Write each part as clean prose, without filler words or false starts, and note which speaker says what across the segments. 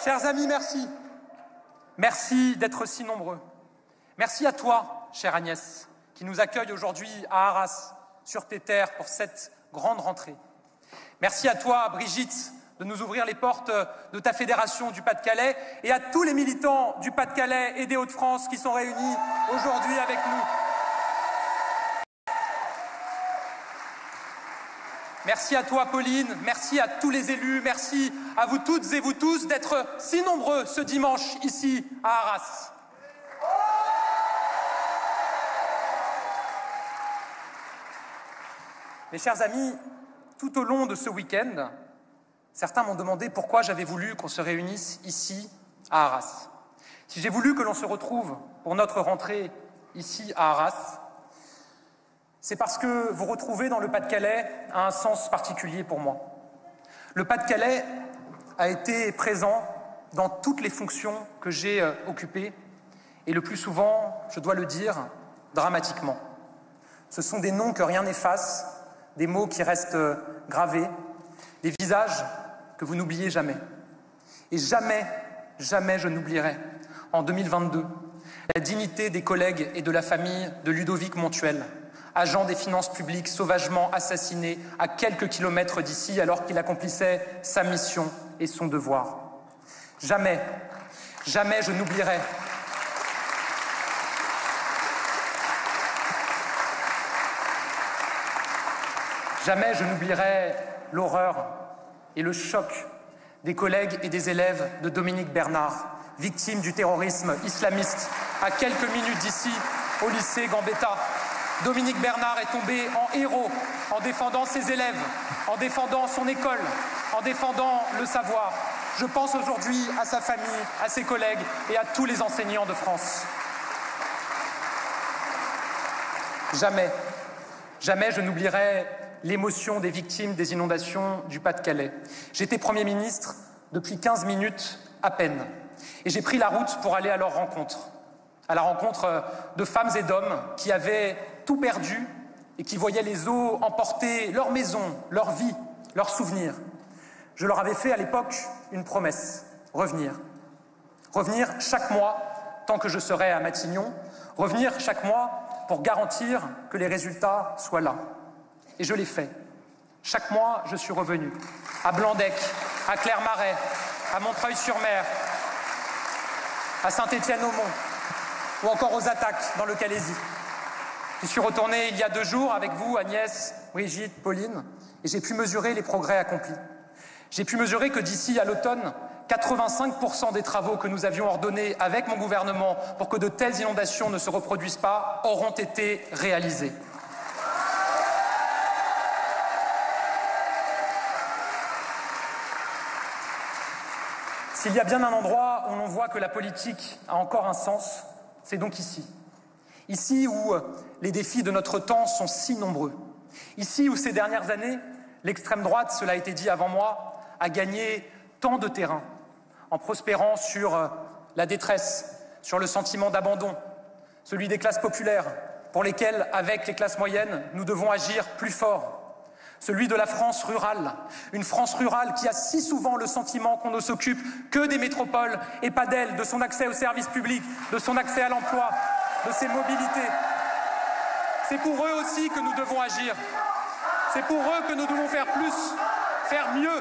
Speaker 1: Chers amis, merci. Merci d'être si nombreux. Merci à toi, chère Agnès, qui nous accueille aujourd'hui à Arras, sur tes terres, pour cette grande rentrée. Merci à toi, Brigitte, de nous ouvrir les portes de ta fédération du Pas-de-Calais et à tous les militants du Pas-de-Calais et des Hauts-de-France qui sont réunis aujourd'hui avec nous. Merci à toi, Pauline, merci à tous les élus, merci à vous toutes et vous tous d'être si nombreux ce dimanche ici à Arras. Mes chers amis, tout au long de ce week-end, certains m'ont demandé pourquoi j'avais voulu qu'on se réunisse ici à Arras. Si j'ai voulu que l'on se retrouve pour notre rentrée ici à Arras, c'est parce que vous retrouvez dans le Pas-de-Calais a un sens particulier pour moi. Le Pas-de-Calais a été présent dans toutes les fonctions que j'ai occupées et le plus souvent, je dois le dire, dramatiquement. Ce sont des noms que rien n'efface, des mots qui restent gravés, des visages que vous n'oubliez jamais. Et jamais, jamais je n'oublierai, en 2022, la dignité des collègues et de la famille de Ludovic Montuel, agent des finances publiques sauvagement assassiné à quelques kilomètres d'ici alors qu'il accomplissait sa mission et son devoir. Jamais, jamais je n'oublierai l'horreur et le choc des collègues et des élèves de Dominique Bernard, victime du terrorisme islamiste à quelques minutes d'ici au lycée Gambetta. Dominique Bernard est tombé en héros en défendant ses élèves, en défendant son école, en défendant le savoir. Je pense aujourd'hui à sa famille, à ses collègues et à tous les enseignants de France. Jamais, jamais je n'oublierai l'émotion des victimes des inondations du Pas-de-Calais. J'étais Premier ministre depuis 15 minutes à peine et j'ai pris la route pour aller à leur rencontre, à la rencontre de femmes et d'hommes qui avaient tout perdu et qui voyaient les eaux emporter leur maison, leur vie, leurs souvenirs. Je leur avais fait à l'époque une promesse, revenir. Revenir chaque mois tant que je serai à Matignon, revenir chaque mois pour garantir que les résultats soient là. Et je l'ai fait. Chaque mois, je suis revenu à Blandec, à Clermarais, à Montreuil-sur-Mer, à Saint-Étienne-au-Mont ou encore aux attaques dans le Calaisis. Je suis retourné il y a 2 jours avec vous, Agnès, Brigitte, Pauline, et j'ai pu mesurer les progrès accomplis. J'ai pu mesurer que d'ici à l'automne, 85% des travaux que nous avions ordonnés avec mon gouvernement pour que de telles inondations ne se reproduisent pas auront été réalisés. S'il y a bien un endroit où l'on voit que la politique a encore un sens, c'est donc ici. Ici où les défis de notre temps sont si nombreux. Ici où ces dernières années, l'extrême droite, cela a été dit avant moi, a gagné tant de terrain en prospérant sur la détresse, sur le sentiment d'abandon, celui des classes populaires pour lesquelles, avec les classes moyennes, nous devons agir plus fort. Celui de la France rurale, une France rurale qui a si souvent le sentiment qu'on ne s'occupe que des métropoles et pas d'elle, de son accès aux services publics, de son accès à l'emploi, de ses mobilités. C'est pour eux aussi que nous devons agir. C'est pour eux que nous devons faire plus, faire mieux.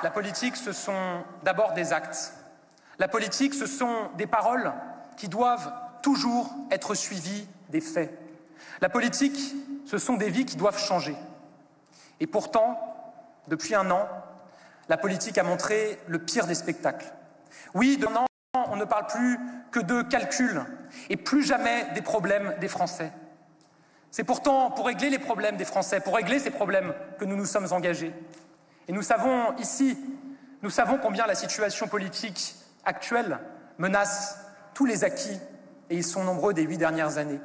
Speaker 1: La politique, ce sont d'abord des actes. La politique, ce sont des paroles qui doivent toujours être suivies des faits. La politique, ce sont des vies qui doivent changer. Et pourtant, depuis 1 an, la politique a montré le pire des spectacles. Oui, de 1 an, on ne parle plus que de calculs et plus jamais des problèmes des Français. C'est pourtant pour régler les problèmes des Français, pour régler ces problèmes que nous nous sommes engagés. Et nous savons ici, nous savons combien la situation politique actuelle menace tous les acquis, et ils sont nombreux des 8 dernières années.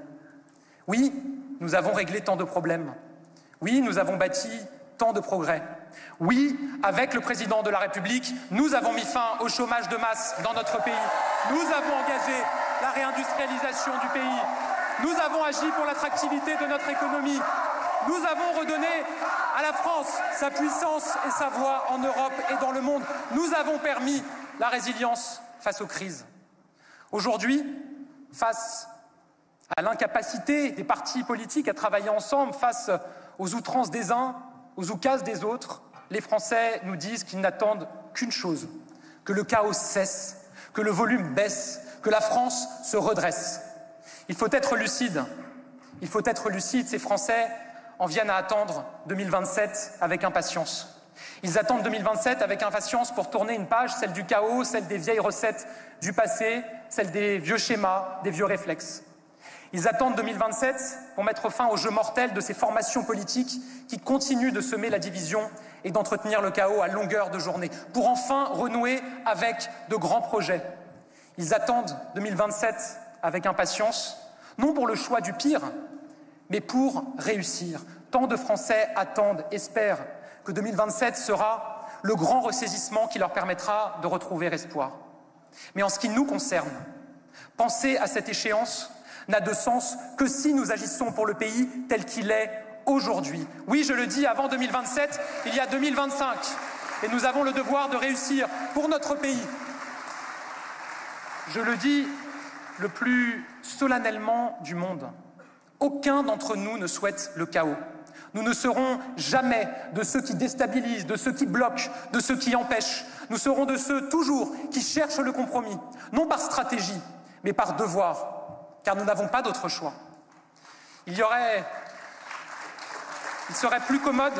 Speaker 1: Oui, nous avons réglé tant de problèmes. Oui, nous avons bâti tant de progrès. Oui, avec le président de la République, nous avons mis fin au chômage de masse dans notre pays. Nous avons engagé la réindustrialisation du pays. Nous avons agi pour l'attractivité de notre économie. Nous avons redonné à la France sa puissance et sa voix en Europe et dans le monde. Nous avons permis la résilience face aux crises. Aujourd'hui, face à l'incapacité des partis politiques à travailler ensemble, face aux outrances des uns, aux oukases des autres, les Français nous disent qu'ils n'attendent qu'une chose, que le chaos cesse, que le volume baisse, que la France se redresse. Il faut être lucide. Il faut être lucide. Ces Français en viennent à attendre 2027 avec impatience. Ils attendent 2027 avec impatience pour tourner une page, celle du chaos, celle des vieilles recettes du passé, celle des vieux schémas, des vieux réflexes. Ils attendent 2027 pour mettre fin au jeu mortel de ces formations politiques qui continuent de semer la division et d'entretenir le chaos à longueur de journée, pour enfin renouer avec de grands projets. Ils attendent 2027 avec impatience, non pour le choix du pire, mais pour réussir. Tant de Français attendent, espèrent que 2027 sera le grand ressaisissement qui leur permettra de retrouver espoir. Mais en ce qui nous concerne, penser à cette échéance n'a de sens que si nous agissons pour le pays tel qu'il est aujourd'hui. Oui, je le dis, avant 2027, il y a 2025 et nous avons le devoir de réussir pour notre pays. Je le dis le plus solennellement du monde. Aucun d'entre nous ne souhaite le chaos. Nous ne serons jamais de ceux qui déstabilisent, de ceux qui bloquent, de ceux qui empêchent. Nous serons de ceux toujours qui cherchent le compromis, non par stratégie, mais par devoir, car nous n'avons pas d'autre choix. Il serait plus commode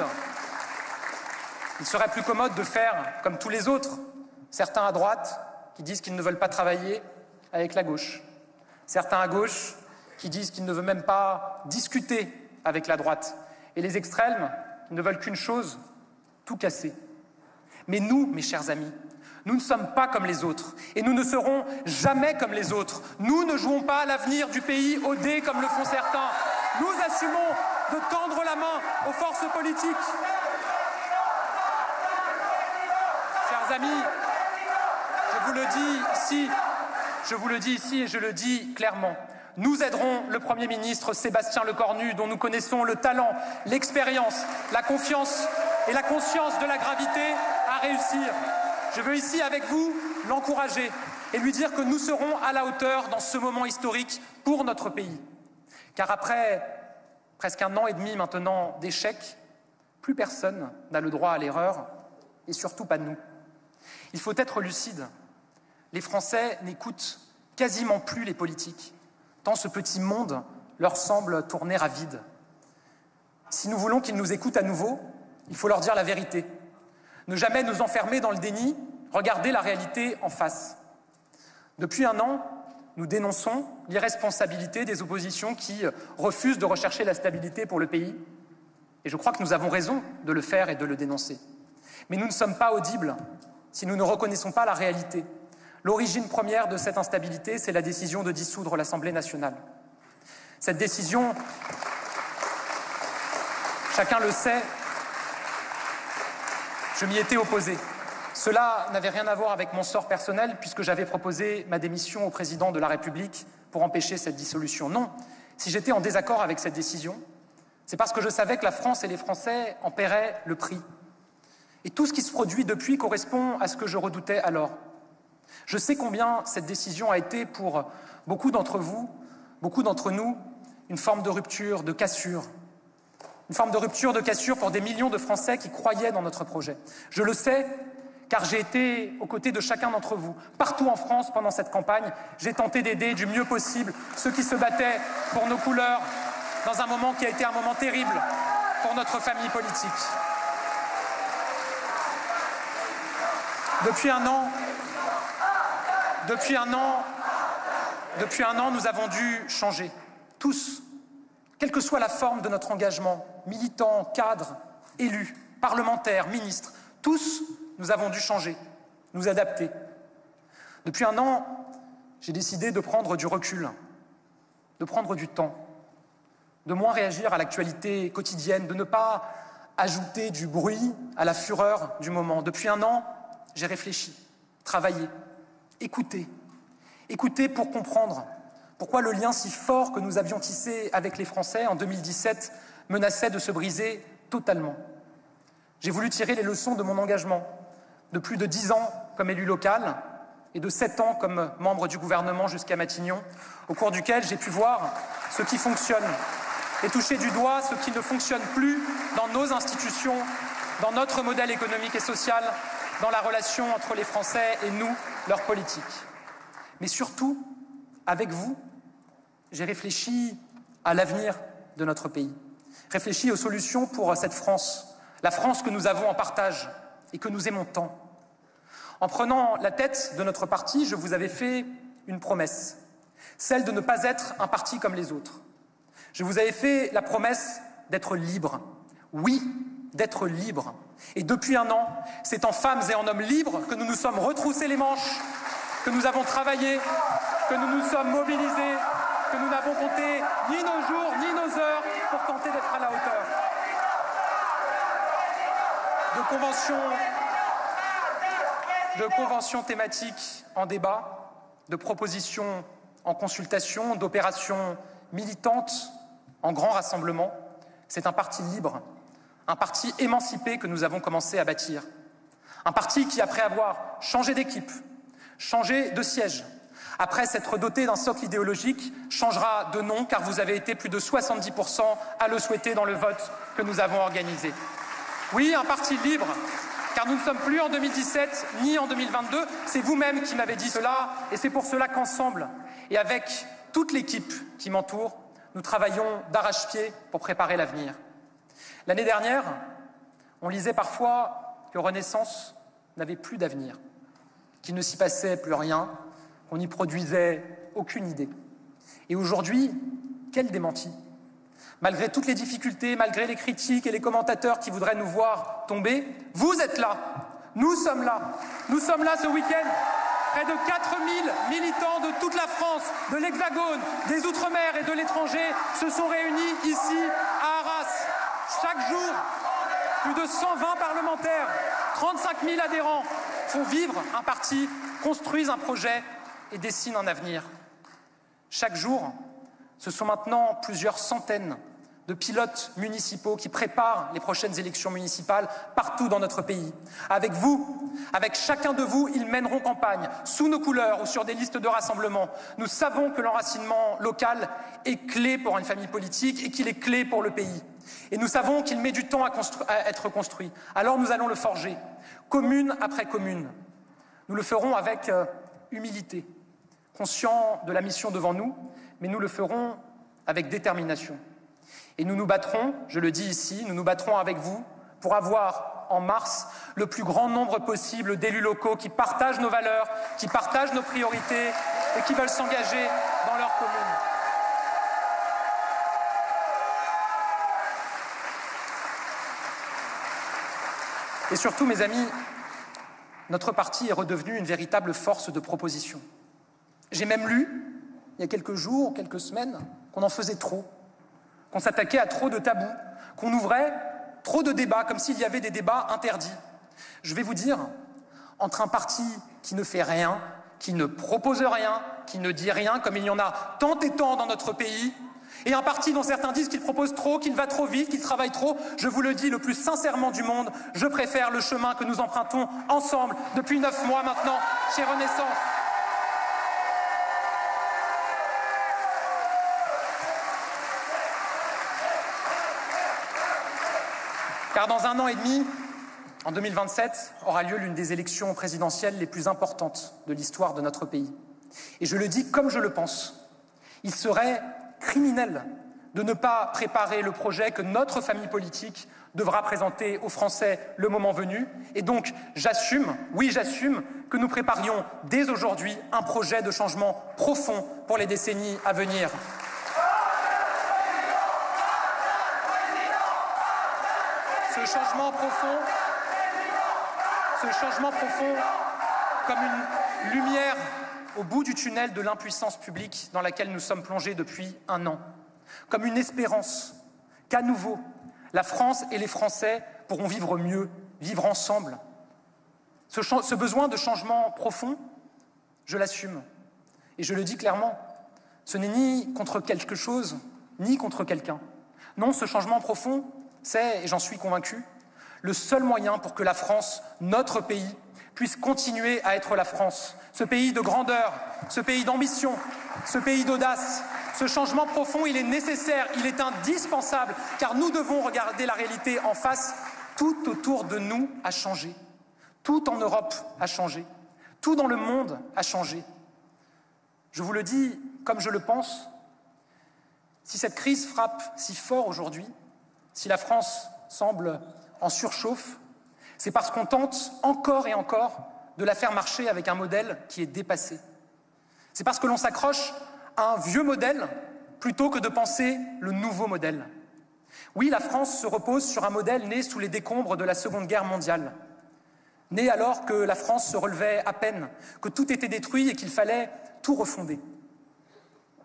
Speaker 1: de faire comme tous les autres, certains à droite qui disent qu'ils ne veulent pas travailler avec la gauche, certains à gauche qui disent qu'ils ne veulent même pas discuter avec la droite, et les extrêmes ne veulent qu'une chose, tout casser. Mais nous, mes chers amis, nous ne sommes pas comme les autres, et nous ne serons jamais comme les autres. Nous ne jouons pas l'avenir du pays au dé comme le font certains. Nous assumons de tendre la main aux forces politiques. Chers amis, je vous le dis ici et je le dis clairement. Nous aiderons le Premier ministre Sébastien Lecornu, dont nous connaissons le talent, l'expérience, la confiance et la conscience de la gravité, à réussir. Je veux ici, avec vous, l'encourager et lui dire que nous serons à la hauteur dans ce moment historique pour notre pays. Car après presque 1 an et demi maintenant d'échecs, plus personne n'a le droit à l'erreur, et surtout pas nous. Il faut être lucide. Les Français n'écoutent quasiment plus les politiques, tant ce petit monde leur semble tourner à vide. Si nous voulons qu'ils nous écoutent à nouveau, il faut leur dire la vérité. Ne jamais nous enfermer dans le déni, regarder la réalité en face. Depuis 1 an, nous dénonçons l'irresponsabilité des oppositions qui refusent de rechercher la stabilité pour le pays. Et je crois que nous avons raison de le faire et de le dénoncer. Mais nous ne sommes pas audibles si nous ne reconnaissons pas la réalité. L'origine première de cette instabilité, c'est la décision de dissoudre l'Assemblée nationale. Cette décision, chacun le sait, je m'y étais opposé. Cela n'avait rien à voir avec mon sort personnel, puisque j'avais proposé ma démission au président de la République pour empêcher cette dissolution. Non, si j'étais en désaccord avec cette décision, c'est parce que je savais que la France et les Français en paieraient le prix. Et tout ce qui se produit depuis correspond à ce que je redoutais alors. Je sais combien cette décision a été pour beaucoup d'entre vous, beaucoup d'entre nous, une forme de rupture, de cassure. Une forme de rupture, de cassure pour des millions de Français qui croyaient dans notre projet. Je le sais, car j'ai été aux côtés de chacun d'entre vous. Partout en France, pendant cette campagne, j'ai tenté d'aider du mieux possible ceux qui se battaient pour nos couleurs dans un moment qui a été un moment terrible pour notre famille politique. Depuis un an, nous avons dû changer. Tous, quelle que soit la forme de notre engagement, militants, cadres, élus, parlementaires, ministres, tous, nous avons dû changer, nous adapter. Depuis 1 an, j'ai décidé de prendre du recul, de prendre du temps, de moins réagir à l'actualité quotidienne, de ne pas ajouter du bruit à la fureur du moment. Depuis 1 an, j'ai réfléchi, travaillé, écouté pour comprendre pourquoi le lien si fort que nous avions tissé avec les Français en 2017 menaçait de se briser totalement. J'ai voulu tirer les leçons de mon engagement, de plus de 10 ans comme élu local et de 7 ans comme membre du gouvernement jusqu'à Matignon, au cours duquel j'ai pu voir ce qui fonctionne et toucher du doigt ce qui ne fonctionne plus dans nos institutions, dans notre modèle économique et social, dans la relation entre les Français et nous, leur politique. Mais surtout, avec vous, j'ai réfléchi à l'avenir de notre pays, réfléchi aux solutions pour cette France, la France que nous avons en partage et que nous aimons tant. En prenant la tête de notre parti, je vous avais fait une promesse, celle de ne pas être un parti comme les autres. Je vous avais fait la promesse d'être libre. Oui, d'être libre. Et depuis un an, c'est en femmes et en hommes libres que nous nous sommes retroussés les manches, que nous avons travaillé, que nous nous sommes mobilisés, que nous n'avons compté ni nos jours ni nos heures pour tenter d'être à la hauteur. De conventions thématiques en débat, de propositions en consultation, d'opérations militantes en grand rassemblement, c'est un parti libre, un parti émancipé que nous avons commencé à bâtir. Un parti qui, après avoir changé d'équipe, changé de siège, après s'être doté d'un socle idéologique, changera de nom car vous avez été plus de 70% à le souhaiter dans le vote que nous avons organisé. Oui, un parti libre, car nous ne sommes plus en 2017 ni en 2022. C'est vous-même qui m'avez dit cela et c'est pour cela qu'ensemble et avec toute l'équipe qui m'entoure, nous travaillons d'arrache-pied pour préparer l'avenir. L'année dernière, on lisait parfois que Renaissance n'avait plus d'avenir, qu'il ne s'y passait plus rien, qu'on n'y produisait aucune idée. Et aujourd'hui, quel démenti! Malgré toutes les difficultés, malgré les critiques et les commentateurs qui voudraient nous voir tomber, vous êtes là, nous sommes là. Nous sommes là ce week-end. Près de 4000 militants de toute la France, de l'Hexagone, des Outre-mer et de l'étranger se sont réunis ici à Arras. Chaque jour, plus de 120 parlementaires, 35 000 adhérents font vivre un parti, construisent un projet et dessinent un avenir. Chaque jour, ce sont maintenant plusieurs centaines de pilotes municipaux qui préparent les prochaines élections municipales partout dans notre pays. Avec vous, avec chacun de vous, ils mèneront campagne, sous nos couleurs ou sur des listes de rassemblement. Nous savons que l'enracinement local est clé pour une famille politique et qu'il est clé pour le pays. Et nous savons qu'il met du temps à être construit. Alors nous allons le forger, commune après commune. Nous le ferons avec humilité, conscients de la mission devant nous, mais nous le ferons avec détermination. Et nous nous battrons, je le dis ici, nous nous battrons avec vous pour avoir en mars le plus grand nombre possible d'élus locaux qui partagent nos valeurs, qui partagent nos priorités et qui veulent s'engager dans leur commune. Et surtout, mes amis, notre parti est redevenu une véritable force de proposition. J'ai même lu, il y a quelques jours, quelques semaines, qu'on en faisait trop, qu'on s'attaquait à trop de tabous, qu'on ouvrait trop de débats, comme s'il y avait des débats interdits. Je vais vous dire, entre un parti qui ne fait rien, qui ne propose rien, qui ne dit rien, comme il y en a tant et tant dans notre pays, et un parti dont certains disent qu'il propose trop, qu'il va trop vite, qu'il travaille trop, je vous le dis le plus sincèrement du monde, je préfère le chemin que nous empruntons ensemble depuis 9 mois maintenant chez Renaissance. Car dans 1 an et demi, en 2027, aura lieu l'une des élections présidentielles les plus importantes de l'histoire de notre pays. Et je le dis comme je le pense, il serait criminel de ne pas préparer le projet que notre famille politique devra présenter aux Français le moment venu. Et donc, j'assume, oui j'assume, que nous préparions dès aujourd'hui un projet de changement profond pour les décennies à venir. Ce changement profond, comme une lumière au bout du tunnel de l'impuissance publique dans laquelle nous sommes plongés depuis 1 an, comme une espérance qu'à nouveau, la France et les Français pourront vivre mieux, vivre ensemble. Ce besoin de changement profond, je l'assume. Et je le dis clairement, ce n'est ni contre quelque chose, ni contre quelqu'un. Non, ce changement profond, c'est, et j'en suis convaincu, le seul moyen pour que la France, notre pays, puisse continuer à être la France, ce pays de grandeur, ce pays d'ambition, ce pays d'audace. Ce changement profond, il est nécessaire, il est indispensable, car nous devons regarder la réalité en face. Tout autour de nous a changé. Tout en Europe a changé. Tout dans le monde a changé. Je vous le dis comme je le pense, si cette crise frappe si fort aujourd'hui, si la France semble en surchauffe, c'est parce qu'on tente encore et encore de la faire marcher avec un modèle qui est dépassé. C'est parce que l'on s'accroche à un vieux modèle plutôt que de penser le nouveau modèle. Oui, la France se repose sur un modèle né sous les décombres de la Seconde Guerre mondiale, né alors que la France se relevait à peine, que tout était détruit et qu'il fallait tout refonder.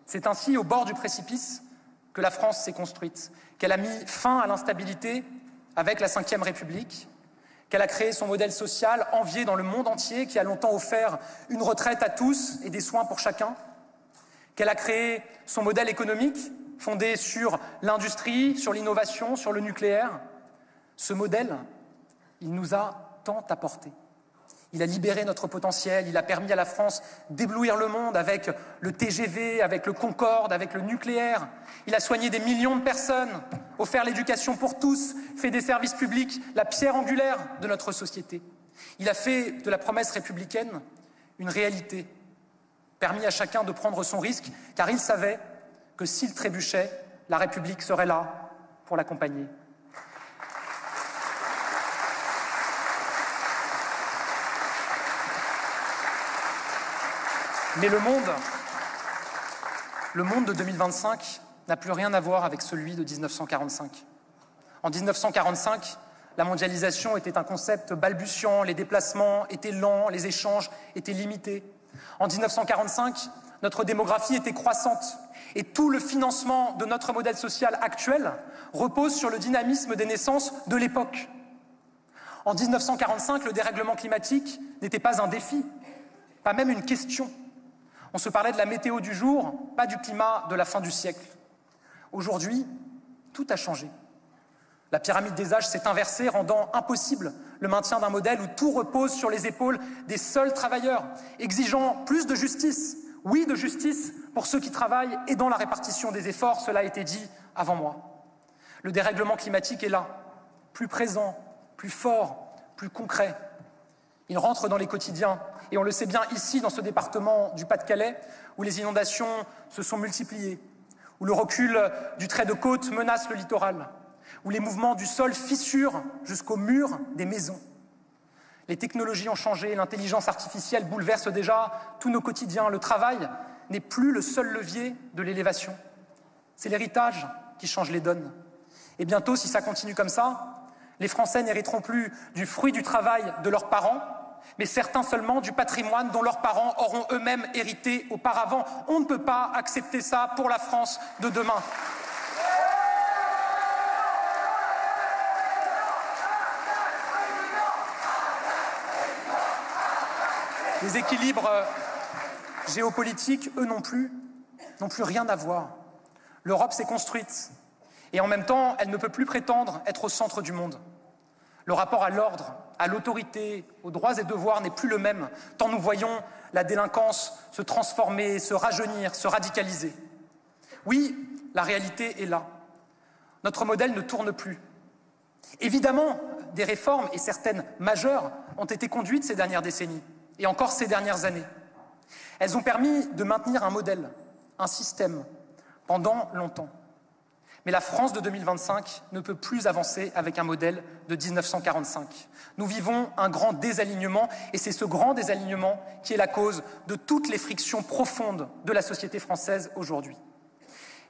Speaker 1: C'est ainsi, au bord du précipice, que la France s'est construite, qu'elle a mis fin à l'instabilité avec la Ve République, qu'elle a créé son modèle social envié dans le monde entier, qui a longtemps offert une retraite à tous et des soins pour chacun, qu'elle a créé son modèle économique fondé sur l'industrie, sur l'innovation, sur le nucléaire. Ce modèle, il nous a tant apporté. Il a libéré notre potentiel, il a permis à la France d'éblouir le monde avec le TGV, avec le Concorde, avec le nucléaire. Il a soigné des millions de personnes, offert l'éducation pour tous, fait des services publics la pierre angulaire de notre société. Il a fait de la promesse républicaine une réalité, permis à chacun de prendre son risque, car il savait que s'il trébuchait, la République serait là pour l'accompagner. Mais le monde de 2025 n'a plus rien à voir avec celui de 1945. En 1945, la mondialisation était un concept balbutiant, les déplacements étaient lents, les échanges étaient limités. En 1945, notre démographie était croissante et tout le financement de notre modèle social actuel repose sur le dynamisme des naissances de l'époque. En 1945, le dérèglement climatique n'était pas un défi, pas même une question. On se parlait de la météo du jour, pas du climat de la fin du siècle. Aujourd'hui, tout a changé. La pyramide des âges s'est inversée, rendant impossible le maintien d'un modèle où tout repose sur les épaules des seuls travailleurs, exigeant plus de justice, oui de justice pour ceux qui travaillent et dans la répartition des efforts, cela a été dit avant moi. Le dérèglement climatique est là, plus présent, plus fort, plus concret. Il rentre dans les quotidiens et on le sait bien ici, dans ce département du Pas-de-Calais, où les inondations se sont multipliées, où le recul du trait de côte menace le littoral, où les mouvements du sol fissurent jusqu'aux murs des maisons. Les technologies ont changé, l'intelligence artificielle bouleverse déjà tous nos quotidiens. Le travail n'est plus le seul levier de l'élévation. C'est l'héritage qui change les donnes. Et bientôt, si ça continue comme ça, les Français n'hériteront plus du fruit du travail de leurs parents, mais certains seulement du patrimoine dont leurs parents auront eux-mêmes hérité auparavant. On ne peut pas accepter ça pour la France de demain. Les équilibres géopolitiques, eux non plus, n'ont plus rien à voir. L'Europe s'est construite et en même temps, elle ne peut plus prétendre être au centre du monde. Le rapport à l'ordre, à l'autorité, aux droits et devoirs n'est plus le même, tant nous voyons la délinquance se transformer, se rajeunir, se radicaliser. Oui, la réalité est là. Notre modèle ne tourne plus. Évidemment, des réformes, et certaines majeures, ont été conduites ces dernières décennies, et encore ces dernières années. Elles ont permis de maintenir un modèle, un système, pendant longtemps. Mais la France de 2025 ne peut plus avancer avec un modèle de 1945. Nous vivons un grand désalignement et c'est ce grand désalignement qui est la cause de toutes les frictions profondes de la société française aujourd'hui.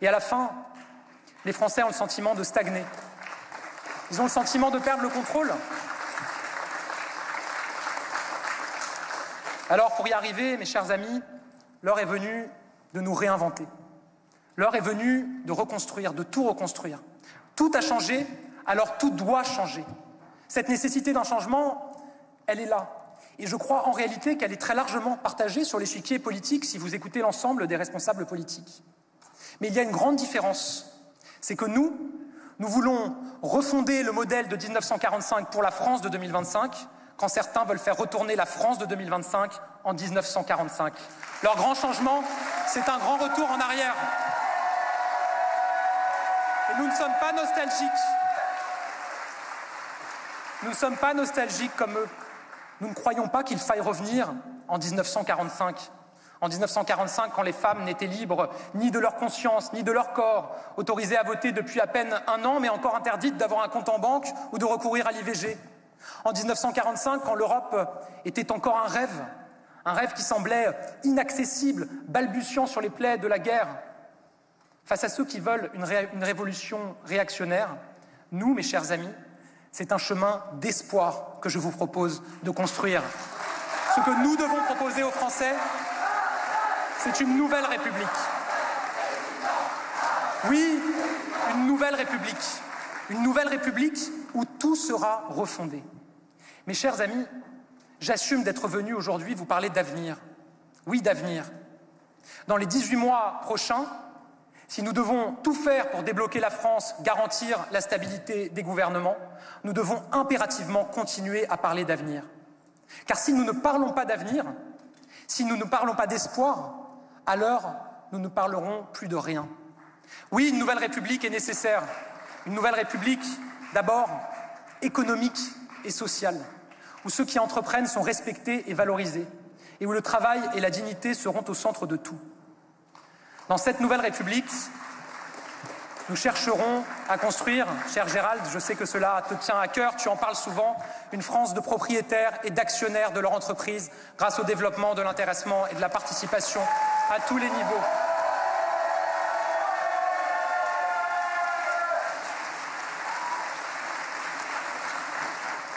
Speaker 1: Et à la fin, les Français ont le sentiment de stagner. Ils ont le sentiment de perdre le contrôle. Alors, pour y arriver, mes chers amis, l'heure est venue de nous réinventer. L'heure est venue de reconstruire, de tout reconstruire. Tout a changé, alors tout doit changer. Cette nécessité d'un changement, elle est là. Et je crois en réalité qu'elle est très largement partagée sur l'échiquier politique si vous écoutez l'ensemble des responsables politiques. Mais il y a une grande différence. C'est que nous Nous voulons refonder le modèle de 1945 pour la France de 2025, quand certains veulent faire retourner la France de 2025 en 1945. Leur grand changement, c'est un grand retour en arrière. Et nous ne sommes pas nostalgiques. Nous ne sommes pas nostalgiques comme eux. Nous ne croyons pas qu'il faille revenir en 1945. En 1945, quand les femmes n'étaient libres ni de leur conscience, ni de leur corps, autorisées à voter depuis à peine 1 an, mais encore interdites d'avoir un compte en banque ou de recourir à l'IVG. En 1945, quand l'Europe était encore un rêve qui semblait inaccessible, balbutiant sur les plaies de la guerre. Face à ceux qui veulent une révolution réactionnaire, nous, mes chers amis, c'est un chemin d'espoir que je vous propose de construire. Ce que nous devons proposer aux Français, c'est une nouvelle République. Oui, une nouvelle République. Une nouvelle République où tout sera refondé. Mes chers amis, j'assume d'être venu aujourd'hui vous parler d'avenir. Oui, d'avenir. Dans les 18 mois prochains, si nous devons tout faire pour débloquer la France, garantir la stabilité des gouvernements, nous devons impérativement continuer à parler d'avenir. Car si nous ne parlons pas d'avenir, si nous ne parlons pas d'espoir, alors nous ne parlerons plus de rien. Oui, une nouvelle République est nécessaire. Une nouvelle République, d'abord, économique et sociale, où ceux qui entreprennent sont respectés et valorisés, et où le travail et la dignité seront au centre de tout. Dans cette nouvelle République, nous chercherons à construire, cher Gérald, je sais que cela te tient à cœur, tu en parles souvent, une France de propriétaires et d'actionnaires de leur entreprise grâce au développement de l'intéressement et de la participation à tous les niveaux.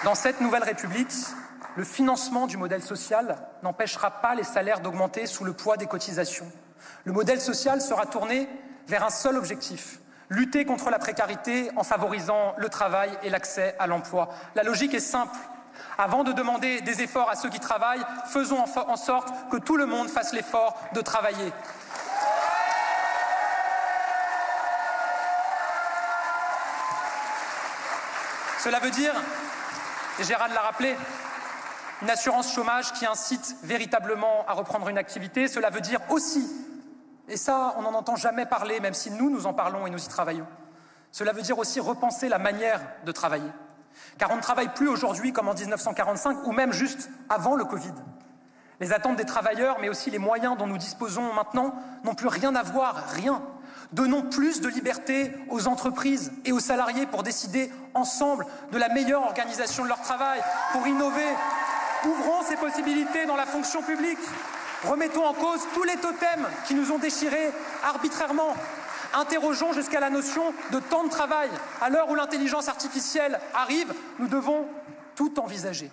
Speaker 1: Dans cette nouvelle République, le financement du modèle social n'empêchera pas les salaires d'augmenter sous le poids des cotisations. Le modèle social sera tourné vers un seul objectif, lutter contre la précarité en favorisant le travail et l'accès à l'emploi. La logique est simple. Avant de demander des efforts à ceux qui travaillent, faisons en sorte que tout le monde fasse l'effort de travailler. Cela veut dire, et Gérald l'a rappelé, une assurance chômage qui incite véritablement à reprendre une activité. Cela veut dire aussi, et ça on n'en entend jamais parler, même si nous en parlons et nous y travaillons, cela veut dire aussi repenser la manière de travailler. Car on ne travaille plus aujourd'hui comme en 1945 ou même juste avant le Covid. Les attentes des travailleurs, mais aussi les moyens dont nous disposons maintenant, n'ont plus rien à voir, rien. Donnons plus de liberté aux entreprises et aux salariés pour décider ensemble de la meilleure organisation de leur travail, pour innover. Ouvrons ces possibilités dans la fonction publique. Remettons en cause tous les totems qui nous ont déchirés arbitrairement. Interrogeons jusqu'à la notion de temps de travail. À l'heure où l'intelligence artificielle arrive, nous devons tout envisager,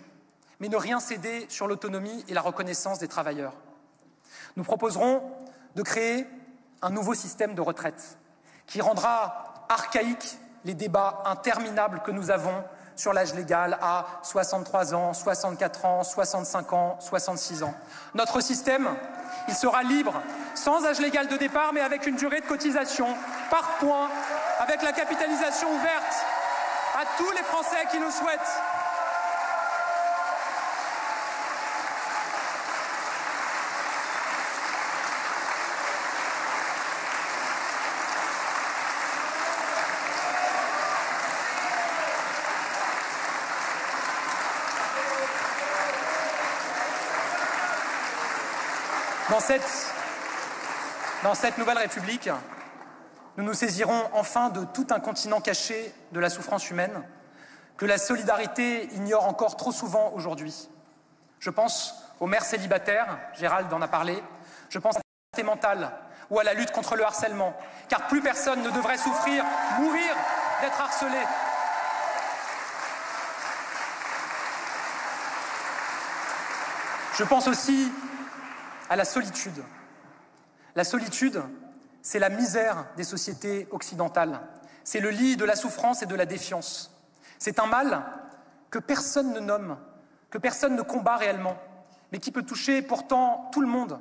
Speaker 1: mais ne rien céder sur l'autonomie et la reconnaissance des travailleurs. Nous proposerons de créer un nouveau système de retraite qui rendra archaïques les débats interminables que nous avons sur l'âge légal à 63 ans, 64 ans, 65 ans, 66 ans. Notre système, il sera libre, sans âge légal de départ, mais avec une durée de cotisation par point, avec la capitalisation ouverte à tous les Français qui le souhaitent. Dans cette nouvelle République, nous nous saisirons enfin de tout un continent caché de la souffrance humaine que la solidarité ignore encore trop souvent aujourd'hui. Je pense aux mères célibataires, Gérald en a parlé, je pense à la santé mentale ou à la lutte contre le harcèlement, car plus personne ne devrait souffrir, mourir d'être harcelé. Je pense aussi à la solitude. La solitude, c'est la misère des sociétés occidentales. C'est le lit de la souffrance et de la défiance. C'est un mal que personne ne nomme, que personne ne combat réellement, mais qui peut toucher pourtant tout le monde,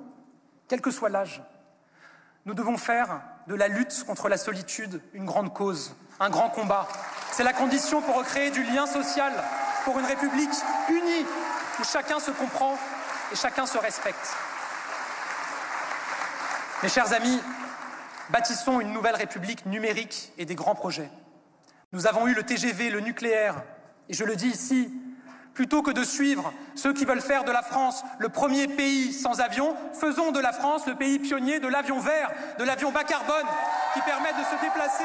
Speaker 1: quel que soit l'âge. Nous devons faire de la lutte contre la solitude une grande cause, un grand combat. C'est la condition pour recréer du lien social, pour une République unie, où chacun se comprend et chacun se respecte. Mes chers amis, bâtissons une nouvelle République numérique et des grands projets. Nous avons eu le TGV, le nucléaire, et je le dis ici, plutôt que de suivre ceux qui veulent faire de la France le premier pays sans avion, faisons de la France le pays pionnier de l'avion vert, de l'avion bas carbone, qui permet de se déplacer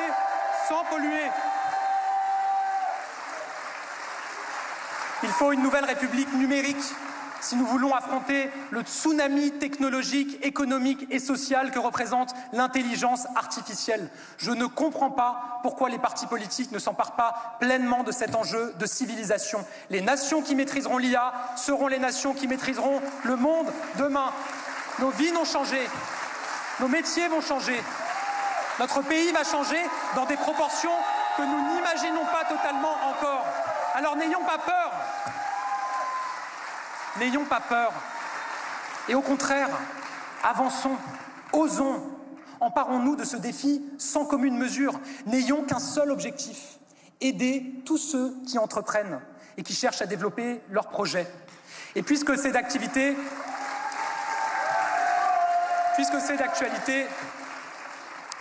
Speaker 1: sans polluer. Il faut une nouvelle République numérique si nous voulons affronter le tsunami technologique, économique et social que représente l'intelligence artificielle. Je ne comprends pas pourquoi les partis politiques ne s'emparent pas pleinement de cet enjeu de civilisation. Les nations qui maîtriseront l'IA seront les nations qui maîtriseront le monde demain. Nos vies vont changer, nos métiers vont changer, notre pays va changer dans des proportions que nous n'imaginons pas totalement encore. Alors n'ayons pas peur. N'ayons pas peur. Et au contraire, avançons, osons, emparons-nous de ce défi sans commune mesure. N'ayons qu'un seul objectif, aider tous ceux qui entreprennent et qui cherchent à développer leurs projets. Et puisque c'est d'actualité,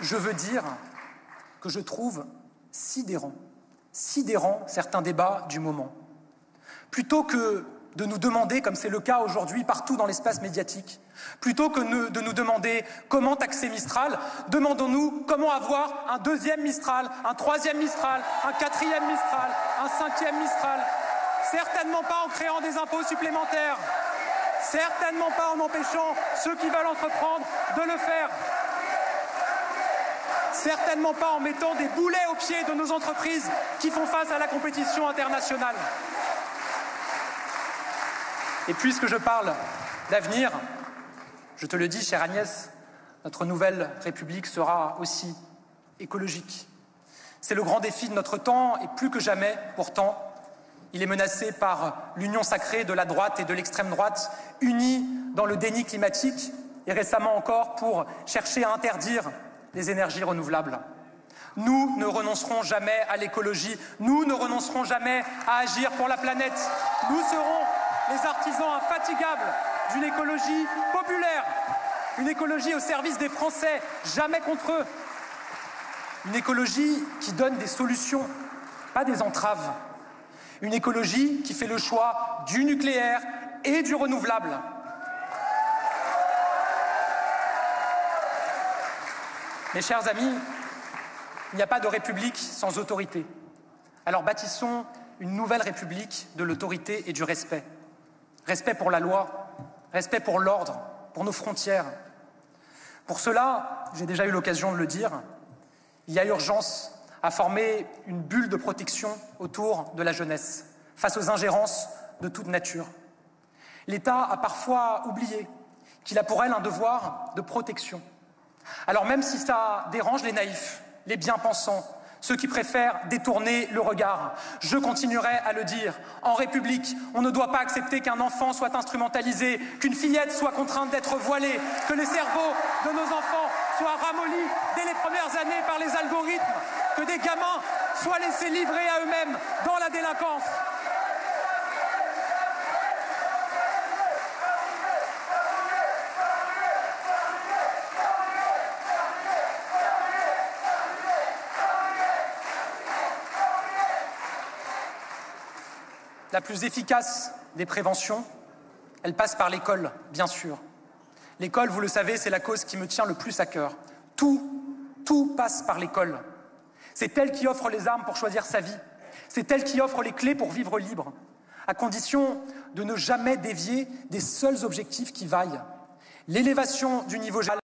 Speaker 1: je veux dire que je trouve sidérant certains débats du moment. Plutôt que de nous demander, comme c'est le cas aujourd'hui partout dans l'espace médiatique, plutôt que de nous demander comment taxer Mistral, demandons-nous comment avoir un deuxième Mistral, un troisième Mistral, un quatrième Mistral, un cinquième Mistral. Certainement pas en créant des impôts supplémentaires, certainement pas en empêchant ceux qui veulent entreprendre de le faire, certainement pas en mettant des boulets aux pieds de nos entreprises qui font face à la compétition internationale. Et puisque je parle d'avenir, je te le dis, chère Agnès, notre nouvelle République sera aussi écologique. C'est le grand défi de notre temps et plus que jamais, pourtant, il est menacé par l'union sacrée de la droite et de l'extrême droite, unis dans le déni climatique et récemment encore pour chercher à interdire les énergies renouvelables. Nous ne renoncerons jamais à l'écologie, nous ne renoncerons jamais à agir pour la planète. Nous serons les artisans infatigables d'une écologie populaire, une écologie au service des Français, jamais contre eux. Une écologie qui donne des solutions, pas des entraves. Une écologie qui fait le choix du nucléaire et du renouvelable. Mes chers amis, il n'y a pas de république sans autorité. Alors bâtissons une nouvelle république de l'autorité et du respect. Respect pour la loi, respect pour l'ordre, pour nos frontières. Pour cela, j'ai déjà eu l'occasion de le dire, il y a urgence à former une bulle de protection autour de la jeunesse, face aux ingérences de toute nature. L'État a parfois oublié qu'il a pour elle un devoir de protection. Alors même si ça dérange les naïfs, les bien-pensants, ceux qui préfèrent détourner le regard, je continuerai à le dire. En République, on ne doit pas accepter qu'un enfant soit instrumentalisé, qu'une fillette soit contrainte d'être voilée, que les cerveaux de nos enfants soient ramollis dès les premières années par les algorithmes, que des gamins soient laissés livrés à eux-mêmes dans la délinquance. La plus efficace des préventions, elle passe par l'école, bien sûr. L'école, vous le savez, c'est la cause qui me tient le plus à cœur. Tout passe par l'école. C'est elle qui offre les armes pour choisir sa vie. C'est elle qui offre les clés pour vivre libre, à condition de ne jamais dévier des seuls objectifs qui vaillent. L'élévation du niveau général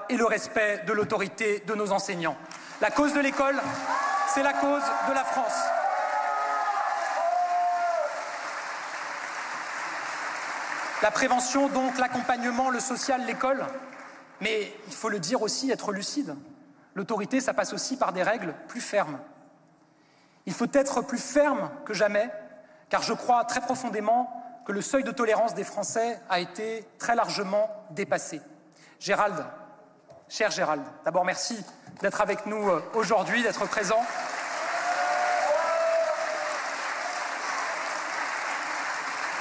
Speaker 1: et le respect de l'autorité de nos enseignants. La cause de l'école, c'est la cause de la France. La prévention, donc, l'accompagnement, le social, l'école. Mais il faut le dire aussi, être lucide. L'autorité, ça passe aussi par des règles plus fermes. Il faut être plus ferme que jamais, car je crois très profondément que le seuil de tolérance des Français a été très largement dépassé. Gérald, cher Gérald, d'abord merci d'être avec nous aujourd'hui, d'être présent.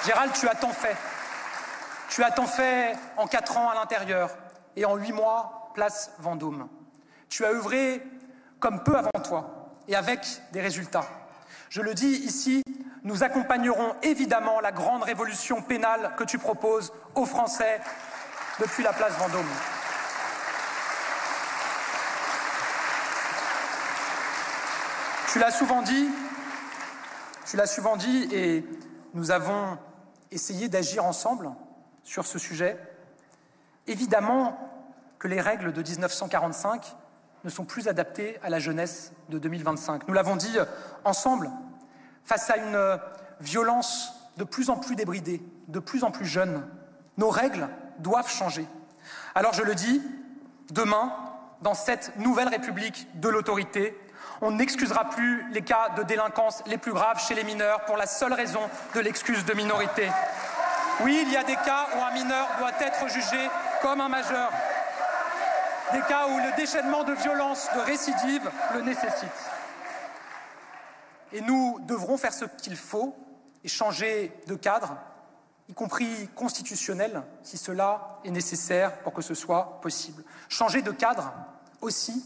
Speaker 1: Gérald, tu as tant fait. Tu as tant fait en 4 ans à l'intérieur et en 8 mois, place Vendôme. Tu as œuvré comme peu avant toi et avec des résultats. Je le dis ici, nous accompagnerons évidemment la grande révolution pénale que tu proposes aux Français depuis la place Vendôme. Tu l'as souvent dit et nous avons essayé d'agir ensemble sur ce sujet. Évidemment que les règles de 1945 ne sont plus adaptées à la jeunesse de 2025. Nous l'avons dit ensemble, face à une violence de plus en plus débridée, de plus en plus jeune, nos règles doivent changer. Alors je le dis, demain, dans cette nouvelle République de l'autorité, on n'excusera plus les cas de délinquance les plus graves chez les mineurs pour la seule raison de l'excuse de minorité. Oui, il y a des cas où un mineur doit être jugé comme un majeur. Des cas où le déchaînement de violence, de récidive, le nécessite. Et nous devrons faire ce qu'il faut et changer de cadre, y compris constitutionnel, si cela est nécessaire pour que ce soit possible. Changer de cadre aussi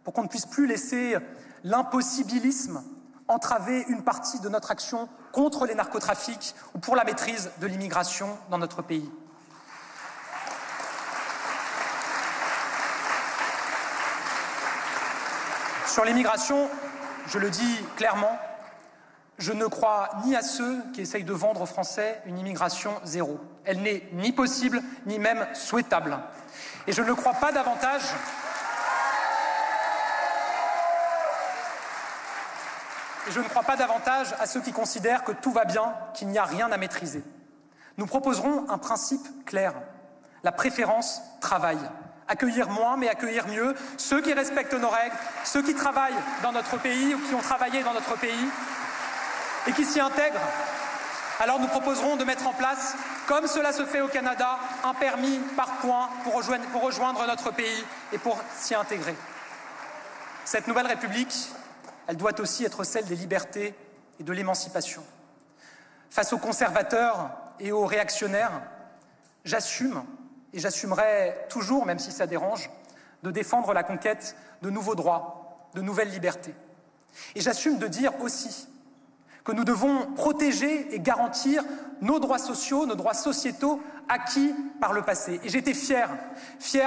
Speaker 1: pour qu'on ne puisse plus laisser l'impossibilisme entraver une partie de notre action contre les narcotrafics ou pour la maîtrise de l'immigration dans notre pays. Sur l'immigration, je le dis clairement, je ne crois ni à ceux qui essayent de vendre aux Français une immigration zéro. Elle n'est ni possible, ni même souhaitable. Et je ne crois pas davantage à ceux qui considèrent que tout va bien, qu'il n'y a rien à maîtriser. Nous proposerons un principe clair, la préférence travail. Accueillir moins, mais accueillir mieux, ceux qui respectent nos règles, ceux qui travaillent dans notre pays ou qui ont travaillé dans notre pays et qui s'y intègrent. Alors nous proposerons de mettre en place, comme cela se fait au Canada, un permis par points pour rejoindre notre pays et pour s'y intégrer. Cette nouvelle République, elle doit aussi être celle des libertés et de l'émancipation. Face aux conservateurs et aux réactionnaires, j'assume, et j'assumerai toujours, même si ça dérange, de défendre la conquête de nouveaux droits, de nouvelles libertés. Et j'assume de dire aussi que nous devons protéger et garantir nos droits sociaux, nos droits sociétaux acquis par le passé. Et j'étais fier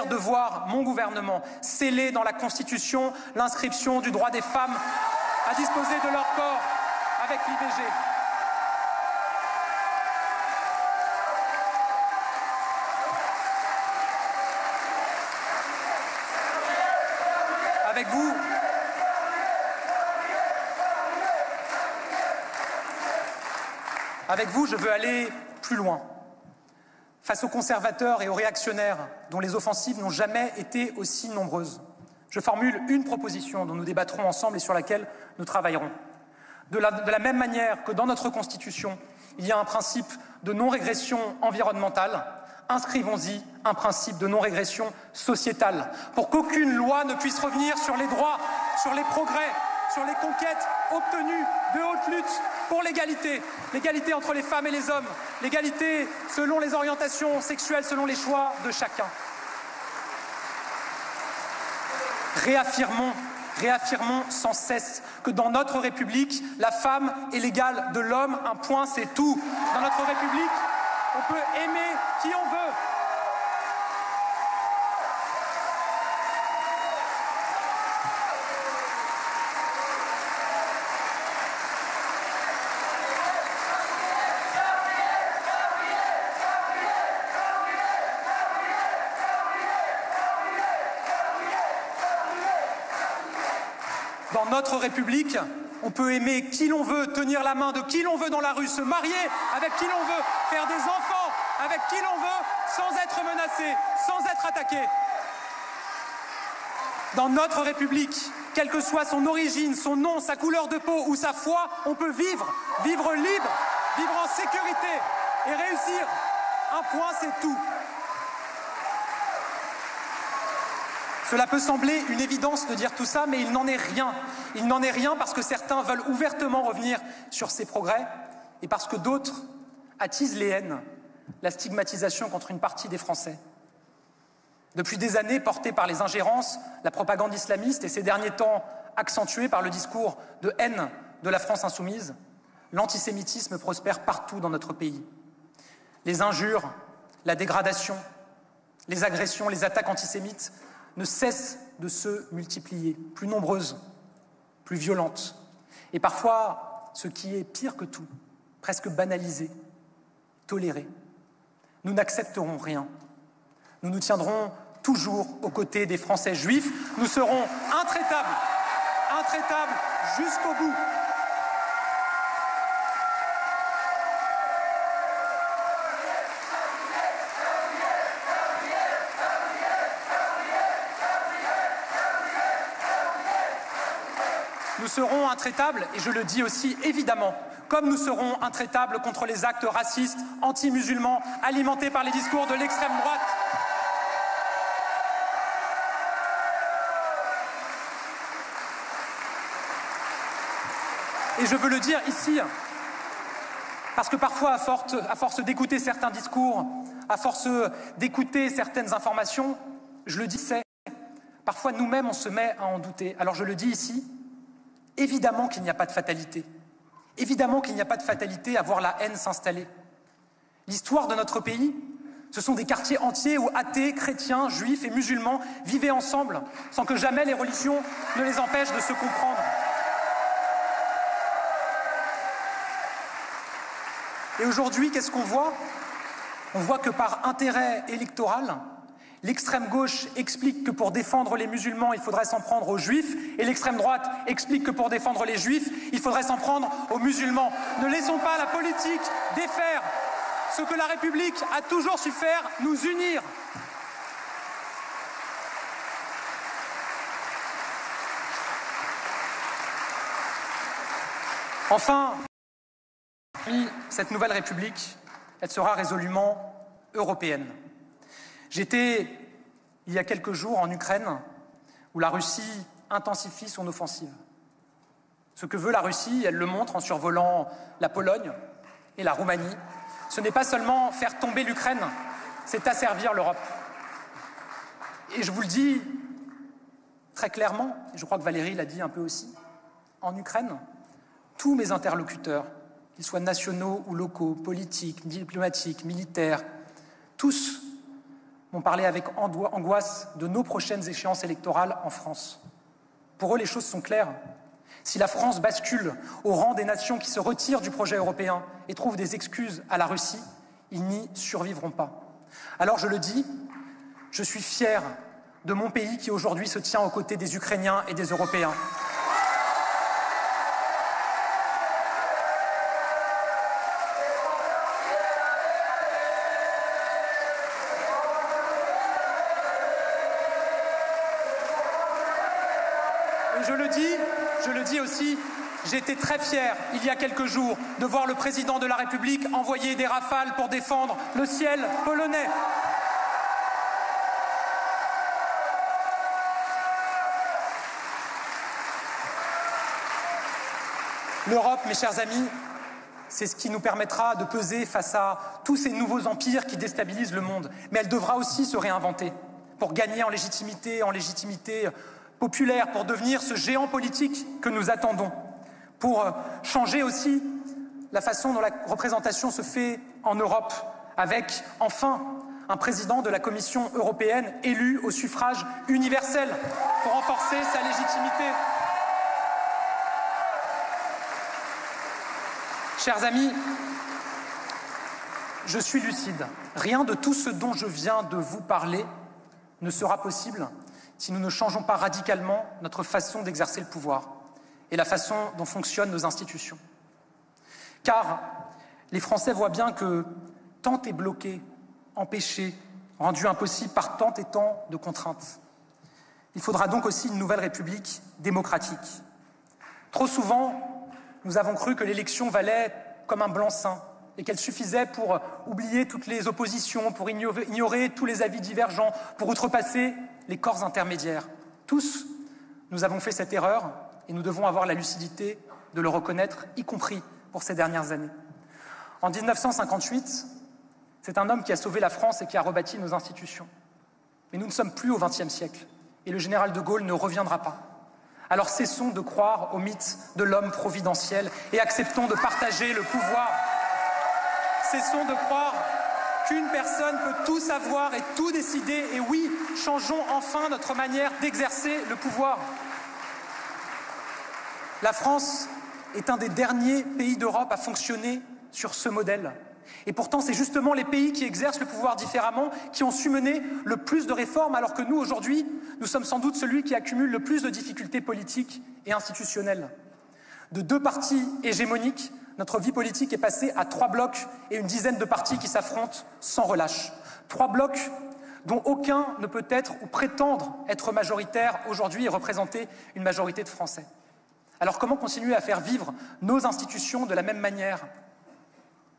Speaker 1: de voir mon gouvernement sceller dans la Constitution l'inscription du droit des femmes à disposer de leur corps avec l'IVG. Avec vous, je veux aller plus loin. Face aux conservateurs et aux réactionnaires, dont les offensives n'ont jamais été aussi nombreuses, je formule une proposition dont nous débattrons ensemble et sur laquelle nous travaillerons. De la même manière que dans notre Constitution, il y a un principe de non-régression environnementale, inscrivons-y un principe de non-régression sociétale, pour qu'aucune loi ne puisse revenir sur les droits, sur les progrès, sur les conquêtes obtenues de haute lutte pour l'égalité, l'égalité entre les femmes et les hommes, l'égalité selon les orientations sexuelles, selon les choix de chacun. Réaffirmons sans cesse que dans notre République, la femme est l'égale de l'homme, un point, c'est tout. Dans notre République, on peut aimer qui on veut. Dans notre République, on peut aimer qui l'on veut, tenir la main de qui l'on veut dans la rue, se marier avec qui l'on veut, faire des enfants avec qui l'on veut, sans être menacé, sans être attaqué. Dans notre République, quelle que soit son origine, son nom, sa couleur de peau ou sa foi, on peut vivre libre, vivre en sécurité et réussir. Un point, c'est tout. Cela peut sembler une évidence de dire tout ça, mais il n'en est rien. Il n'en est rien parce que certains veulent ouvertement revenir sur ces progrès et parce que d'autres attisent les haines, la stigmatisation contre une partie des Français. Depuis des années, portés par les ingérences, la propagande islamiste et ces derniers temps accentuée par le discours de haine de la France insoumise, l'antisémitisme prospère partout dans notre pays. Les injures, la dégradation, les agressions, les attaques antisémites ne cessent de se multiplier, plus nombreuses, plus violentes, et parfois, ce qui est pire que tout, presque banalisé, toléré. Nous n'accepterons rien. Nous nous tiendrons toujours aux côtés des Français juifs. Nous serons intraitables jusqu'au bout. Nous serons intraitables, et je le dis aussi évidemment, comme nous serons intraitables contre les actes racistes, anti-musulmans, alimentés par les discours de l'extrême droite. Et je veux le dire ici, parce que parfois, à force d'écouter certains discours, à force d'écouter certaines informations, je le disais, parfois nous-mêmes on se met à en douter. Alors je le dis ici, évidemment qu'il n'y a pas de fatalité. Évidemment qu'il n'y a pas de fatalité à voir la haine s'installer. L'histoire de notre pays, ce sont des quartiers entiers où athées, chrétiens, juifs et musulmans vivaient ensemble sans que jamais les religions ne les empêchent de se comprendre. Et aujourd'hui, qu'est-ce qu'on voit? On voit que par intérêt électoral, l'extrême gauche explique que pour défendre les musulmans, il faudrait s'en prendre aux juifs, et l'extrême droite explique que pour défendre les juifs, il faudrait s'en prendre aux musulmans. Ne laissons pas la politique défaire ce que la République a toujours su faire, nous unir. Enfin, cette nouvelle République, elle sera résolument européenne. J'étais, il y a quelques jours, en Ukraine, où la Russie intensifie son offensive. Ce que veut la Russie, elle le montre en survolant la Pologne et la Roumanie. Ce n'est pas seulement faire tomber l'Ukraine, c'est asservir l'Europe. Et je vous le dis très clairement, et je crois que Valérie l'a dit un peu aussi, en Ukraine, tous mes interlocuteurs, qu'ils soient nationaux ou locaux, politiques, diplomatiques, militaires, tous m'ont parlé avec angoisse de nos prochaines échéances électorales en France. Pour eux, les choses sont claires. Si la France bascule au rang des nations qui se retirent du projet européen et trouvent des excuses à la Russie, ils n'y survivront pas. Alors je le dis, je suis fier de mon pays qui aujourd'hui se tient aux côtés des Ukrainiens et des Européens. Je le dis aussi, j'étais très fier, il y a quelques jours, de voir le président de la République envoyer des rafales pour défendre le ciel polonais. L'Europe, mes chers amis, c'est ce qui nous permettra de peser face à tous ces nouveaux empires qui déstabilisent le monde. Mais elle devra aussi se réinventer pour gagner en légitimité populaire, pour devenir ce géant politique que nous attendons, pour changer aussi la façon dont la représentation se fait en Europe, avec enfin un président de la Commission européenne élu au suffrage universel pour renforcer sa légitimité. Chers amis, je suis lucide. Rien de tout ce dont je viens de vous parler ne sera possible si nous ne changeons pas radicalement notre façon d'exercer le pouvoir et la façon dont fonctionnent nos institutions. Car les Français voient bien que tant est bloqué, empêché, rendu impossible par tant et tant de contraintes. Il faudra donc aussi une nouvelle République démocratique. Trop souvent, nous avons cru que l'élection valait comme un blanc-seing et qu'elle suffisait pour oublier toutes les oppositions, pour ignorer tous les avis divergents, pour outrepasser les corps intermédiaires. Tous, nous avons fait cette erreur et nous devons avoir la lucidité de le reconnaître, y compris pour ces dernières années. En 1958, c'est un homme qui a sauvé la France et qui a rebâti nos institutions. Mais nous ne sommes plus au XXe siècle et le général de Gaulle ne reviendra pas. Alors cessons de croire au mythe de l'homme providentiel et acceptons de partager le pouvoir. Cessons de croire qu'une personne peut tout savoir et tout décider. Et oui, changeons enfin notre manière d'exercer le pouvoir. La France est un des derniers pays d'Europe à fonctionner sur ce modèle. Et pourtant, c'est justement les pays qui exercent le pouvoir différemment qui ont su mener le plus de réformes, alors que nous, aujourd'hui, nous sommes sans doute celui qui accumule le plus de difficultés politiques et institutionnelles. De 2 partis hégémoniques, notre vie politique est passée à 3 blocs et une dizaine de partis qui s'affrontent sans relâche. 3 blocs dont aucun ne peut être ou prétendre être majoritaire aujourd'hui et représenter une majorité de Français. Alors comment continuer à faire vivre nos institutions de la même manière ?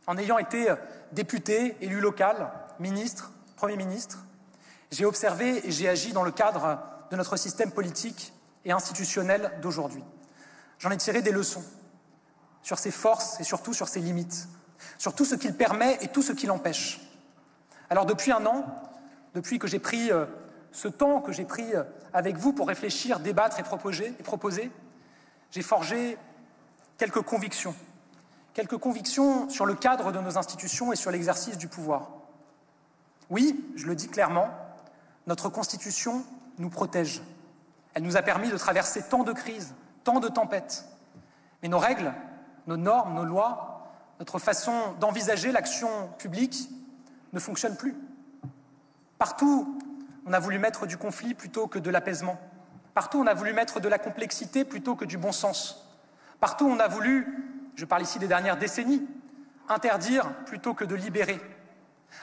Speaker 1: En ayant été député, élu local, ministre, Premier ministre, j'ai observé et j'ai agi dans le cadre de notre système politique et institutionnel d'aujourd'hui. J'en ai tiré des leçons sur ses forces et surtout sur ses limites, sur tout ce qu'il permet et tout ce qu'il empêche. Alors depuis 1 an, depuis que j'ai pris ce temps que j'ai pris avec vous pour réfléchir, débattre et proposer, j'ai forgé quelques convictions sur le cadre de nos institutions et sur l'exercice du pouvoir. Oui, je le dis clairement, notre Constitution nous protège. Elle nous a permis de traverser tant de crises, tant de tempêtes. Mais nos règles, nos normes, nos lois, notre façon d'envisager l'action publique ne fonctionnent plus. Partout, on a voulu mettre du conflit plutôt que de l'apaisement. Partout, on a voulu mettre de la complexité plutôt que du bon sens. Partout, on a voulu, je parle ici des dernières décennies, interdire plutôt que de libérer.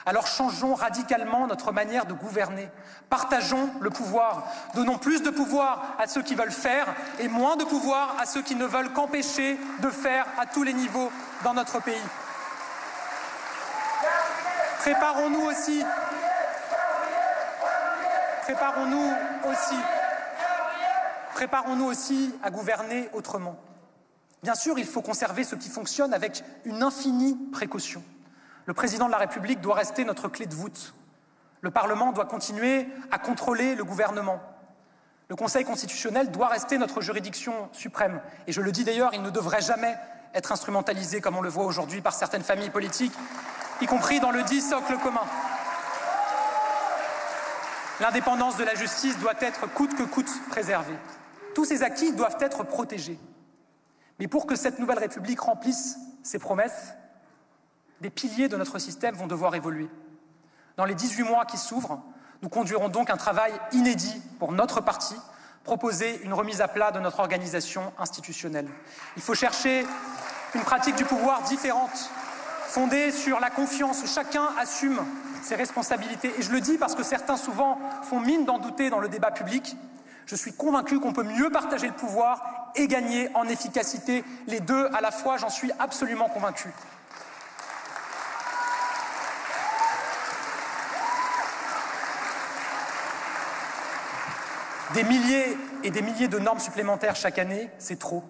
Speaker 1: Alors changeons radicalement notre manière de gouverner. Partageons le pouvoir. Donnons plus de pouvoir à ceux qui veulent faire et moins de pouvoir à ceux qui ne veulent qu'empêcher de faire à tous les niveaux dans notre pays. Préparons-nous aussi à gouverner autrement. Bien sûr, il faut conserver ce qui fonctionne avec une infinie précaution. Le président de la République doit rester notre clé de voûte. Le Parlement doit continuer à contrôler le gouvernement. Le Conseil constitutionnel doit rester notre juridiction suprême. Et je le dis d'ailleurs, il ne devrait jamais être instrumentalisé comme on le voit aujourd'hui par certaines familles politiques, y compris dans le dit socle commun. L'indépendance de la justice doit être coûte que coûte préservée. Tous ces acquis doivent être protégés. Mais pour que cette nouvelle République remplisse ses promesses, des piliers de notre système vont devoir évoluer. Dans les 18 mois qui s'ouvrent, nous conduirons donc un travail inédit pour notre parti, proposer une remise à plat de notre organisation institutionnelle. Il faut chercher une pratique du pouvoir différente, fondée sur la confiance, où chacun assume ses responsabilités. Et je le dis parce que certains souvent font mine d'en douter dans le débat public. Je suis convaincu qu'on peut mieux partager le pouvoir et gagner en efficacité. Les deux à la fois, j'en suis absolument convaincu. Des milliers et des milliers de normes supplémentaires chaque année, c'est trop.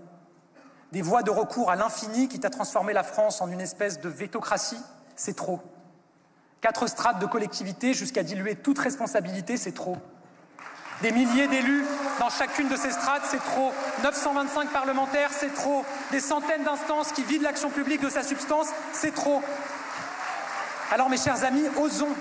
Speaker 1: Des voies de recours à l'infini quitte à transformer la France en une espèce de vétocratie, c'est trop. 4 strates de collectivités jusqu'à diluer toute responsabilité, c'est trop. Des milliers d'élus dans chacune de ces strates, c'est trop. 925 parlementaires, c'est trop. Des centaines d'instances qui vident l'action publique de sa substance, c'est trop. Alors mes chers amis, osons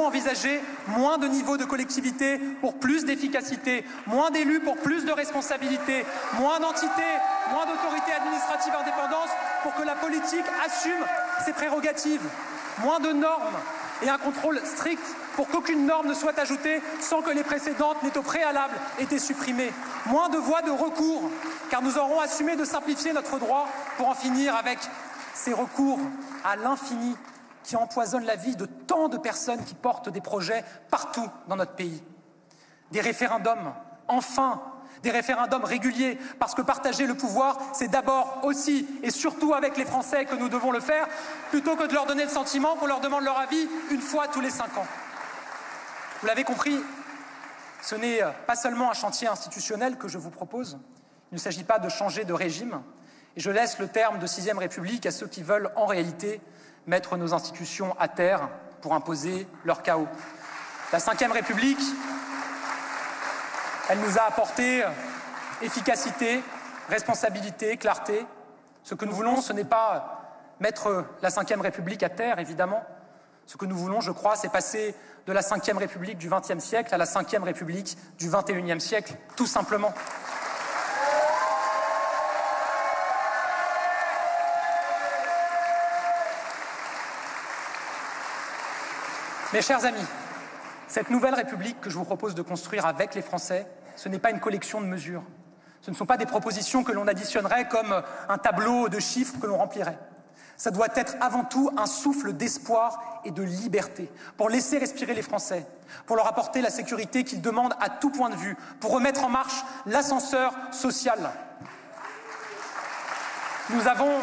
Speaker 1: envisager moins de niveaux de collectivité pour plus d'efficacité, moins d'élus pour plus de responsabilité, moins d'entités, moins d'autorités administratives indépendantes pour que la politique assume ses prérogatives, moins de normes et un contrôle strict pour qu'aucune norme ne soit ajoutée sans que les précédentes n'aient au préalable été supprimées, moins de voies de recours, car nous aurons assumé de simplifier notre droit pour en finir avec ces recours à l'infini qui empoisonne la vie de tant de personnes qui portent des projets partout dans notre pays. Des référendums, enfin, des référendums réguliers, parce que partager le pouvoir, c'est d'abord aussi et surtout avec les Français que nous devons le faire, plutôt que de leur donner le sentiment qu'on leur demande leur avis une fois tous les 5 ans. Vous l'avez compris, Ce n'est pas seulement un chantier institutionnel que je vous propose, il ne s'agit pas de changer de régime, et je laisse le terme de 6e République à ceux qui veulent en réalité mettre nos institutions à terre pour imposer leur chaos. La 5e République, elle nous a apporté efficacité, responsabilité, clarté. Ce que nous voulons, ce n'est pas mettre la 5e République à terre, évidemment. Ce que nous voulons, je crois, c'est passer de la 5e République du XXe siècle à la 5e République du XXIe siècle, tout simplement. Mes chers amis, cette nouvelle République que je vous propose de construire avec les Français, ce n'est pas une collection de mesures. Ce ne sont pas des propositions que l'on additionnerait comme un tableau de chiffres que l'on remplirait. Ça doit être avant tout un souffle d'espoir et de liberté pour laisser respirer les Français, pour leur apporter la sécurité qu'ils demandent à tout point de vue, pour remettre en marche l'ascenseur social. Nous avons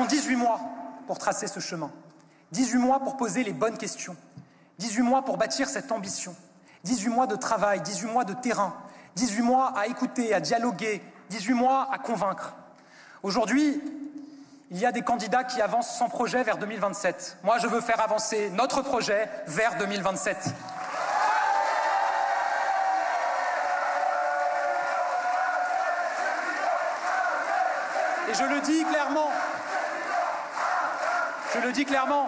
Speaker 1: 18 mois pour tracer ce chemin, 18 mois pour poser les bonnes questions, 18 mois pour bâtir cette ambition, 18 mois de travail, 18 mois de terrain, 18 mois à écouter, à dialoguer, 18 mois à convaincre. Aujourd'hui, il y a des candidats qui avancent sans projet vers 2027. Moi, je veux faire avancer notre projet vers 2027. Et je le dis clairement,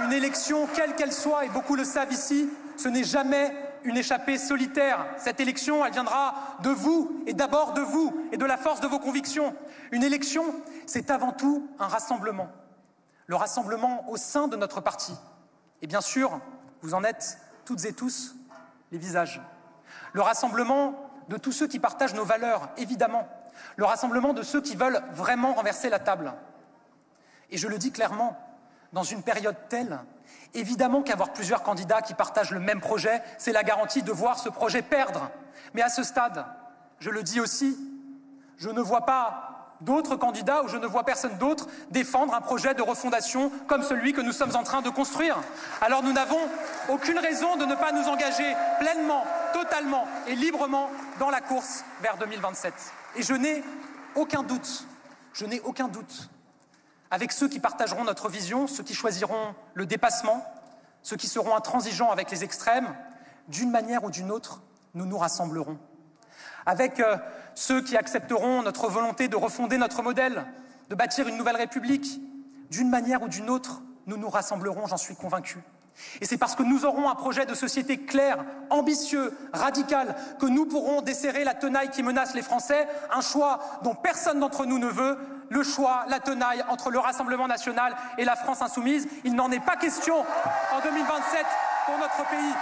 Speaker 1: une élection, quelle qu'elle soit, et beaucoup le savent ici, ce n'est jamais une échappée solitaire. Cette élection, elle viendra de vous, et d'abord de vous, et de la force de vos convictions. Une élection, c'est avant tout un rassemblement. Le rassemblement au sein de notre parti. Et bien sûr, vous en êtes toutes et tous les visages. Le rassemblement de tous ceux qui partagent nos valeurs, évidemment. Le rassemblement de ceux qui veulent vraiment renverser la table. Et je le dis clairement, dans une période telle, évidemment qu'avoir plusieurs candidats qui partagent le même projet, c'est la garantie de voir ce projet perdre. Mais à ce stade, je le dis aussi, je ne vois pas d'autres candidats ou je ne vois personne d'autre défendre un projet de refondation comme celui que nous sommes en train de construire. Alors nous n'avons aucune raison de ne pas nous engager pleinement, totalement et librement dans la course vers 2027. Et je n'ai aucun doute, avec ceux qui partageront notre vision, ceux qui choisiront le dépassement, ceux qui seront intransigeants avec les extrêmes, d'une manière ou d'une autre, nous nous rassemblerons. Avec ceux qui accepteront notre volonté de refonder notre modèle, de bâtir une nouvelle République, d'une manière ou d'une autre, nous nous rassemblerons, j'en suis convaincu. Et c'est parce que nous aurons un projet de société clair, ambitieux, radical, que nous pourrons desserrer la tenaille qui menace les Français, un choix dont personne d'entre nous ne veut, le choix, la tenaille entre le Rassemblement national et la France insoumise. Il n'en est pas question en 2027 pour notre pays.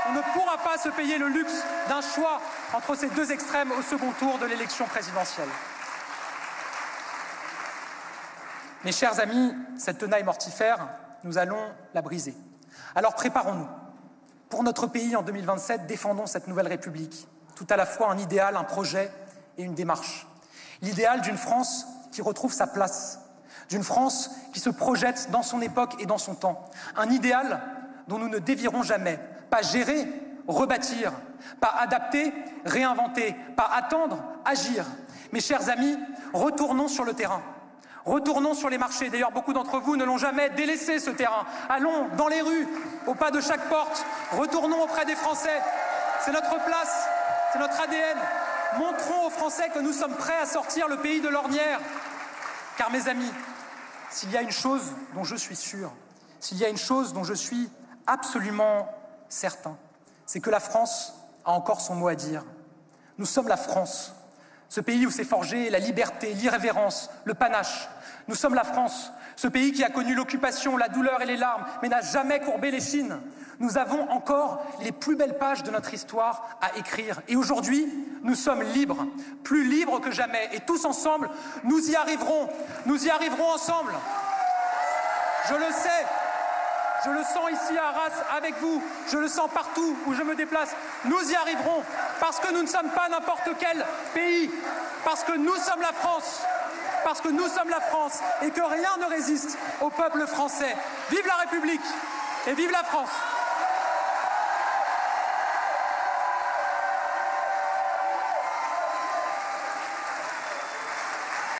Speaker 1: On ne pourra pas se payer le luxe d'un choix entre ces deux extrêmes au second tour de l'élection présidentielle. Mes chers amis, cette tenaille mortifère, nous allons la briser. Alors préparons-nous. Pour notre pays en 2027, défendons cette nouvelle République. Tout à la fois un idéal, un projet et une démarche. L'idéal d'une France qui retrouve sa place, d'une France qui se projette dans son époque et dans son temps. Un idéal dont nous ne dévierons jamais. Pas gérer, rebâtir. Pas adapter, réinventer. Pas attendre, agir. Mes chers amis, retournons sur le terrain. Retournons sur les marchés. D'ailleurs, beaucoup d'entre vous ne l'ont jamais délaissé, ce terrain. Allons dans les rues, au pas de chaque porte. Retournons auprès des Français. C'est notre place, c'est notre ADN. Montrons aux Français que nous sommes prêts à sortir le pays de l'ornière. Car, mes amis, s'il y a une chose dont je suis sûr, s'il y a une chose dont je suis absolument certain, c'est que la France a encore son mot à dire. Nous sommes la France. Ce pays où s'est forgée la liberté, l'irrévérence, le panache. Nous sommes la France, ce pays qui a connu l'occupation, la douleur et les larmes, mais n'a jamais courbé les chines. Nous avons encore les plus belles pages de notre histoire à écrire. Et aujourd'hui, nous sommes libres, plus libres que jamais. Et tous ensemble, nous y arriverons ensemble. Je le sais. Je le sens ici à Arras avec vous, je le sens partout où je me déplace. Nous y arriverons parce que nous ne sommes pas n'importe quel pays, parce que nous sommes la France, et que rien ne résiste au peuple français. Vive la République! Et vive la France!